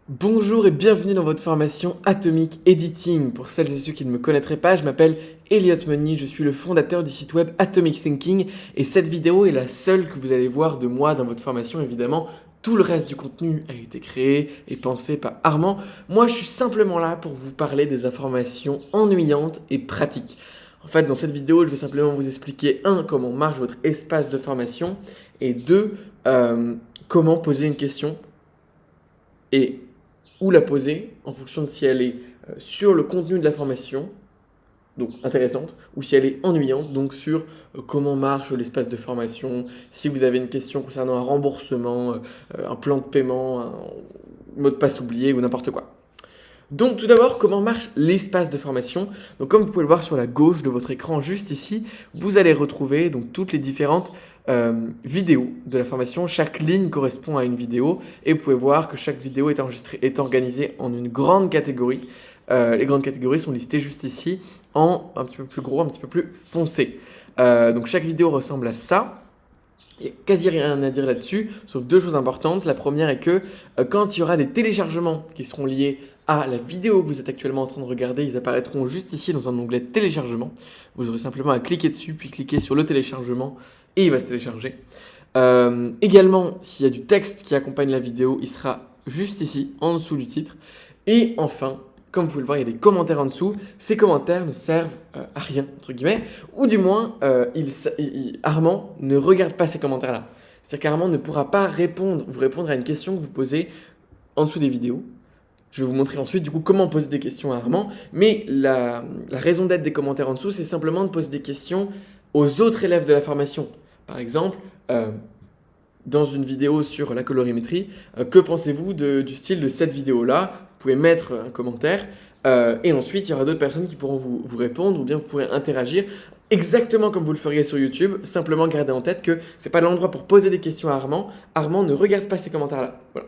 Bonjour et bienvenue dans votre formation Atomic Editing. Pour celles et ceux qui ne me connaîtraient pas, je m'appelle Elliot Money, je suis le fondateur du site web Atomic Thinking et cette vidéo est la seule que vous allez voir de moi dans votre formation. Évidemment, tout le reste du contenu a été créé et pensé par Armand. Moi, je suis simplement là pour vous parler des informations ennuyantes et pratiques. En fait, dans cette vidéo, je vais simplement vous expliquer 1. Comment marche votre espace de formation et 2. Comment poser une question et où la poser en fonction de si elle est sur le contenu de la formation, donc intéressante, ou si elle est ennuyante, donc sur comment marche l'espace de formation, si vous avez une question concernant un remboursement, un plan de paiement, un mot de passe oublié ou n'importe quoi. Donc tout d'abord, comment marche l'espace de formation? Donc comme vous pouvez le voir sur la gauche de votre écran, juste ici, vous allez retrouver donc toutes les différentes vidéos de la formation. Chaque ligne correspond à une vidéo et vous pouvez voir que chaque vidéo est organisée en une grande catégorie. Les grandes catégories sont listées juste ici en un petit peu plus gros, un petit peu plus foncé. Donc chaque vidéo ressemble à ça. Il n'y a quasi rien à dire là-dessus, sauf 2 choses importantes. La première est que quand il y aura des téléchargements qui seront liés à la vidéo que vous êtes actuellement en train de regarder, ils apparaîtront juste ici dans un onglet téléchargement. Vous aurez simplement à cliquer dessus, puis cliquer sur le téléchargement et il va se télécharger. Également, s'il y a du texte qui accompagne la vidéo, il sera juste ici, en dessous du titre. Et enfin, comme vous pouvez le voir, il y a des commentaires en dessous. Ces commentaires ne servent à rien, entre guillemets, ou du moins, Armand ne regarde pas ces commentaires-là. C'est-à-dire qu'Armand ne pourra pas vous répondre à une question que vous posez en dessous des vidéos. Je vais vous montrer ensuite du coup comment poser des questions à Armand, mais la raison d'être des commentaires en dessous, c'est simplement de poser des questions aux autres élèves de la formation. Par exemple, dans une vidéo sur la colorimétrie, que pensez-vous du style de cette vidéo-là? Vous pouvez mettre un commentaire et ensuite il y aura d'autres personnes qui pourront vous répondre ou bien vous pourrez interagir exactement comme vous le feriez sur YouTube. Simplement gardez en tête que ce n'est pas l'endroit pour poser des questions à Armand. Armand ne regarde pas ces commentaires-là. Voilà.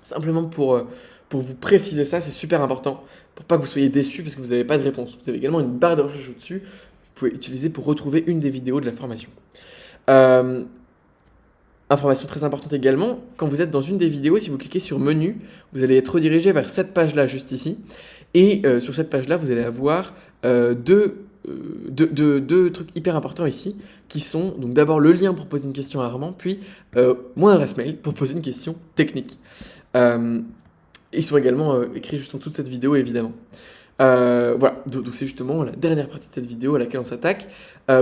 Simplement pour vous préciser ça, c'est super important pour pas que vous soyez déçus parce que vous n'avez pas de réponse. Vous avez également une barre de recherche au-dessus que vous pouvez utiliser pour retrouver une des vidéos de la formation. Information très importante également, quand vous êtes dans une des vidéos, si vous cliquez sur menu, vous allez être redirigé vers cette page-là juste ici. Et sur cette page-là, vous allez avoir deux trucs hyper importants ici, qui sont donc d'abord le lien pour poser une question à Armand, puis mon adresse mail pour poser une question technique. Ils sont également écrits juste en dessous de cette vidéo, évidemment. Voilà, donc c'est justement la dernière partie de cette vidéo à laquelle on s'attaque.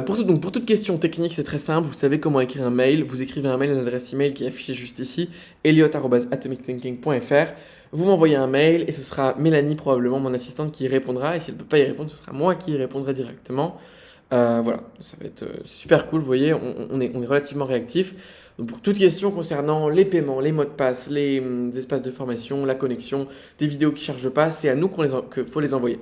Pour toute question technique, c'est très simple. Vous savez comment écrire un mail. Vous écrivez un mail à l'adresse email qui est affichée juste ici, elliot@atomicthinking.fr. Vous m'envoyez un mail et ce sera Mélanie, probablement mon assistante, qui y répondra. Et si elle ne peut pas y répondre, ce sera moi qui y répondrai directement. Voilà, ça va être super cool. Vous voyez, on est relativement réactif. Donc pour toute question concernant les paiements, les mots de passe, les espaces de formation, la connexion, des vidéos qui ne chargent pas, c'est à nous qu'il faut les envoyer.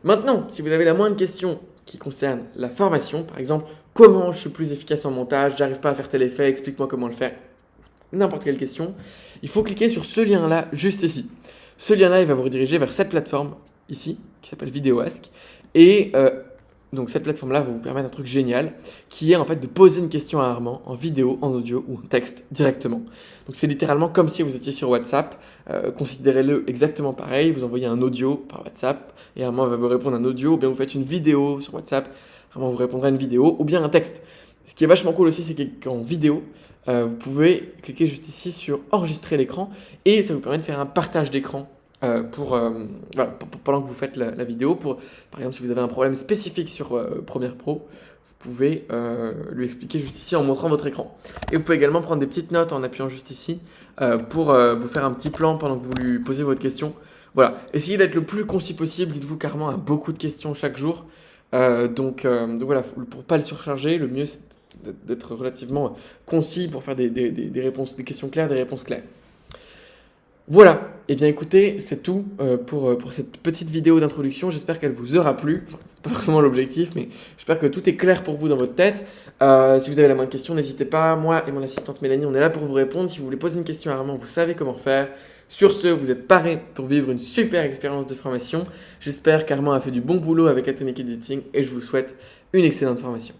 Maintenant, si vous avez la moindre question qui concerne la formation, par exemple, comment je suis plus efficace en montage, j'arrive pas à faire tel effet, explique-moi comment le faire, n'importe quelle question, il faut cliquer sur ce lien-là, juste ici. Ce lien-là, il va vous rediriger vers cette plateforme, ici, qui s'appelle VideoAsk, et donc cette plateforme-là va vous permettre un truc génial qui est en fait de poser une question à Armand en vidéo, en audio ou en texte directement. Donc c'est littéralement comme si vous étiez sur WhatsApp. Considérez-le exactement pareil. Vous envoyez un audio par WhatsApp et Armand va vous répondre un audio, ou bien vous faites une vidéo sur WhatsApp, Armand vous répondra une vidéo ou bien un texte. Ce qui est vachement cool aussi, c'est qu'en vidéo, vous pouvez cliquer juste ici sur enregistrer l'écran et ça vous permet de faire un partage d'écran. Pendant que vous faites la vidéo, par exemple si vous avez un problème spécifique sur Premiere Pro, vous pouvez lui expliquer juste ici en montrant votre écran. Et vous pouvez également prendre des petites notes en appuyant juste ici pour vous faire un petit plan pendant que vous lui posez votre question. Voilà, essayez d'être le plus concis possible, dites-vous qu'Armand a beaucoup de questions chaque jour. Donc voilà, pour ne pas le surcharger, le mieux c'est d'être relativement concis pour faire des réponses, des questions claires, des réponses claires. Voilà, et bien écoutez, c'est tout pour cette petite vidéo d'introduction. J'espère qu'elle vous aura plu. Enfin, c'est pas vraiment l'objectif, mais j'espère que tout est clair pour vous dans votre tête. Si vous avez la moindre question, n'hésitez pas. Moi et mon assistante Mélanie, on est là pour vous répondre. Si vous voulez poser une question à Armand, vous savez comment faire. Sur ce, vous êtes parés pour vivre une super expérience de formation. J'espère qu'Armand a fait du bon boulot avec Atomic Editing et je vous souhaite une excellente formation.